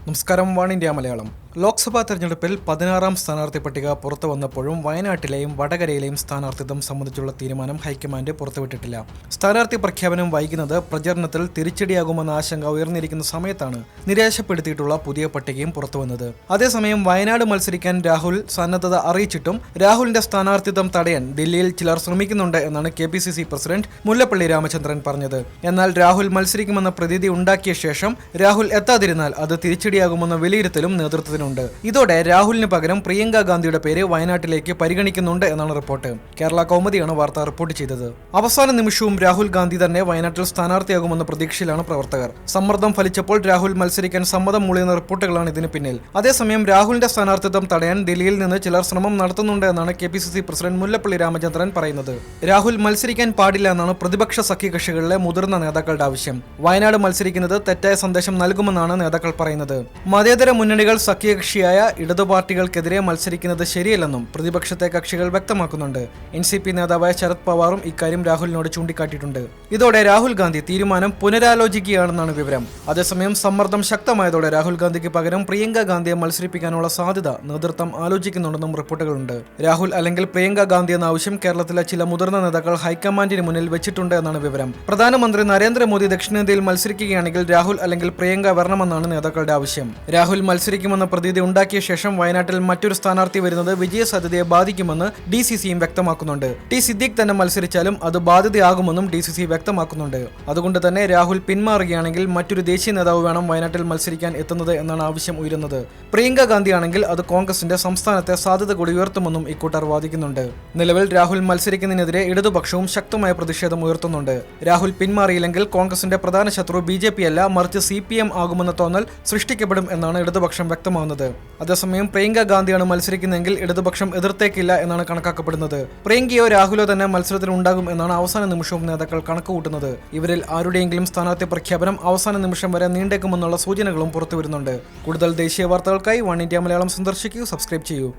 നമസ്കാരം. One India Malayalam. Lok Sabha തെരഞ്ഞെടുപ്പിൽ 16ാം സ്ഥാനാർത്ഥി പട്ടിക പുറത്തു വന്നപ്പോഴും വയനാട്ടിലെയും വടകരയിലെയും സ്ഥാനാർത്ഥിത്വം സംബന്ധിച്ചുള്ള തീരുമാനം ഹൈക്കമാൻഡ് പുറത്തുവിട്ടിട്ടില്ല. സ്ഥാനാർത്ഥി പ്രഖ്യാപനം വൈകുന്നത് പ്രചരണത്തിൽ തിരിച്ചടിയാകുമെന്ന ആശങ്ക ഉയർന്നിരിക്കുന്ന സമയത്താണ് നിരാശപ്പെടുത്തിയിട്ടുള്ള പുതിയ പട്ടികയും പുറത്തുവന്നത്. അതേസമയം വയനാട് മത്സരിക്കാൻ രാഹുൽ സന്നദ്ധത അറിയിച്ചിട്ടും രാഹുലിന്റെ സ്ഥാനാർത്ഥിത്വം തടയാൻ ദില്ലിയിൽ ചിലർ ശ്രമിക്കുന്നുണ്ട് എന്നാണ് KPCC പ്രസിഡന്റ് മുല്ലപ്പള്ളി രാമചന്ദ്രൻ പറഞ്ഞത്. എന്നാൽ രാഹുൽ മത്സരിക്കുമെന്ന പ്രതീതി ഉണ്ടാക്കിയ ശേഷം രാഹുൽ എത്താതിരുന്നാൽ അത് തിരിച്ചടിയാകുമെന്ന വിലയിരുത്തലും നേതൃത്വത്തിനുണ്ട്. ഇതോടെ രാഹുലിന് പകരം പ്രിയങ്ക ഗാന്ധിയുടെ പേര് വയനാട്ടിലേക്ക് പരിഗണിക്കുന്നുണ്ട് എന്നാണ് റിപ്പോർട്ട്. കേരള കൗമുദിയാണ് വാർത്ത റിപ്പോർട്ട് ചെയ്തത്. അവസാന നിമിഷവും രാഹുൽ ഗാന്ധി തന്നെ വയനാട്ടിൽ സ്ഥാനാർത്ഥിയാകുമെന്ന പ്രതീക്ഷയിലാണ് പ്രവർത്തകർ. സമ്മർദ്ദം ഫലിച്ചപ്പോൾ രാഹുൽ മത്സരിക്കാൻ സമ്മതം മൂളിയെന്ന റിപ്പോർട്ടുകളാണ് ഇതിന് പിന്നിൽ. അതേസമയം രാഹുലിന്റെ സ്ഥാനാർത്ഥിത്വം തടയാൻ ദില്ലിയിൽ നിന്ന് ചിലർ ശ്രമം നടത്തുന്നുണ്ട് എന്നാണ് KPCC പ്രസിഡന്റ് മുല്ലപ്പള്ളി രാമചന്ദ്രൻ പറയുന്നത്. രാഹുൽ മത്സരിക്കാൻ പാടില്ല എന്നാണ് പ്രതിപക്ഷ സഖ്യകക്ഷികളിലെ മുതിർന്ന നേതാക്കളുടെ ആവശ്യം. വയനാട് മത്സരിക്കുന്നത് തെറ്റായ സന്ദേശം നൽകുമെന്നാണ് നേതാക്കൾ പറയുന്നത്. മതേതര മുന്നണികൾ സഖ്യകക്ഷിയായ ഇടതു പാർട്ടികൾക്കെതിരെ മത്സരിക്കുന്നത് ശരിയല്ലെന്നും പ്രതിപക്ഷത്തെ കക്ഷികൾ വ്യക്തമാക്കുന്നുണ്ട്. NCP നേതാവായ ശരത് പവാറും ഇക്കാര്യം രാഹുലിനോട് ചൂണ്ടിക്കാട്ടിയിട്ടുണ്ട്. ഇതോടെ രാഹുൽ ഗാന്ധി തീരുമാനം പുനരാലോചിക്കുകയാണെന്നാണ് വിവരം. അതേസമയം സമ്മർദ്ദം ശക്തമായതോടെ രാഹുൽ ഗാന്ധിക്ക് പകരം പ്രിയങ്ക ഗാന്ധിയെ മത്സരിപ്പിക്കാനുള്ള സാധ്യത നേതൃത്വം ആലോചിക്കുന്നുണ്ടെന്നും റിപ്പോർട്ടുകളുണ്ട്. രാഹുൽ അല്ലെങ്കിൽ പ്രിയങ്ക ഗാന്ധി എന്ന ആവശ്യം കേരളത്തിലെ ചില മുതിർന്ന നേതാക്കൾ ഹൈക്കമാൻഡിന് മുന്നിൽ വെച്ചിട്ടുണ്ട് എന്നാണ് വിവരം. പ്രധാനമന്ത്രി നരേന്ദ്രമോദി ദക്ഷിണേന്ത്യയിൽ മത്സരിക്കുകയാണെങ്കിൽ രാഹുൽ അല്ലെങ്കിൽ പ്രിയങ്ക വരണമെന്നാണ് നേതാക്കളുടെ ആവശ്യം. രാഹുൽ മത്സരിക്കുമെന്ന പ്രതീതി ഉണ്ടാക്കിയ ശേഷം വയനാട്ടിൽ മറ്റൊരു സ്ഥാനാർത്ഥി വരുന്നത് വിജയസാധ്യതയെ ബാധിക്കുമെന്ന് DCCയും വ്യക്തമാക്കുന്നുണ്ട്. സിദ്ദീഖ് തന്നെ മത്സരിച്ചാലും അത് ബാധ്യതയാകുമെന്നും DCC വ്യക്തമാക്കുന്നുണ്ട്. അതുകൊണ്ട് തന്നെ രാഹുൽ പിന്മാറുകയാണെങ്കിൽ മറ്റൊരു ദേശീയ നേതാവ് വേണം വയനാട്ടിൽ മത്സരിക്കാൻ എത്തുന്നത് എന്നാണ് ആവശ്യം ഉയരുന്നത്. പ്രിയങ്ക ഗാന്ധി ആണെങ്കിൽ അത് കോൺഗ്രസിന്റെ സംസ്ഥാനത്തെ സാധ്യത കൂടി ഉയർത്തുമെന്നും ഇക്കൂട്ടർ വാദിക്കുന്നുണ്ട്. നിലവിൽ രാഹുൽ മത്സരിക്കുന്നതിനെതിരെ ഇടതുപക്ഷവും ശക്തമായ പ്രതിഷേധം ഉയർത്തുന്നുണ്ട്. രാഹുൽ പിന്മാറിയില്ലെങ്കിൽ കോൺഗ്രസിന്റെ പ്രധാന ശത്രു BJP അല്ല മറിച്ച് CPM ആകുമെന്ന തോന്നൽ സൃഷ്ടിക്കപ്പെടും എന്നാണ് ഇടതുപക്ഷം വ്യക്തമാകുന്നത്. അതേസമയം പ്രിയങ്ക ഗാന്ധിയാണ് മത്സരിക്കുന്നതെങ്കിൽ ഇടതുപക്ഷം എതിർത്തേക്കില്ല എന്നാണ് കണക്കാക്കപ്പെടുന്നത്. പ്രിയങ്കയോ രാഹുലോ തന്നെ മത്സരത്തിൽ ഉണ്ടാകും എന്നാണ് അവസാന നിമിഷവും നേതാക്കൾ കണക്കുകൂട്ടുന്നത്. ഇവരിൽ ആരുടെയെങ്കിലും സ്ഥാനാർത്ഥി പ്രഖ്യാപനം അവസാന നിമിഷം വരെ നീണ്ടേക്കുമെന്നുള്ള സൂചനകളും പുറത്തുവരുന്നുണ്ട്. കൂടുതൽ ദേശീയ വാർത്തകൾക്കായി വൺ ഇന്ത്യ മലയാളം സന്ദർശിക്കൂ, സബ്സ്ക്രൈബ് ചെയ്യൂ.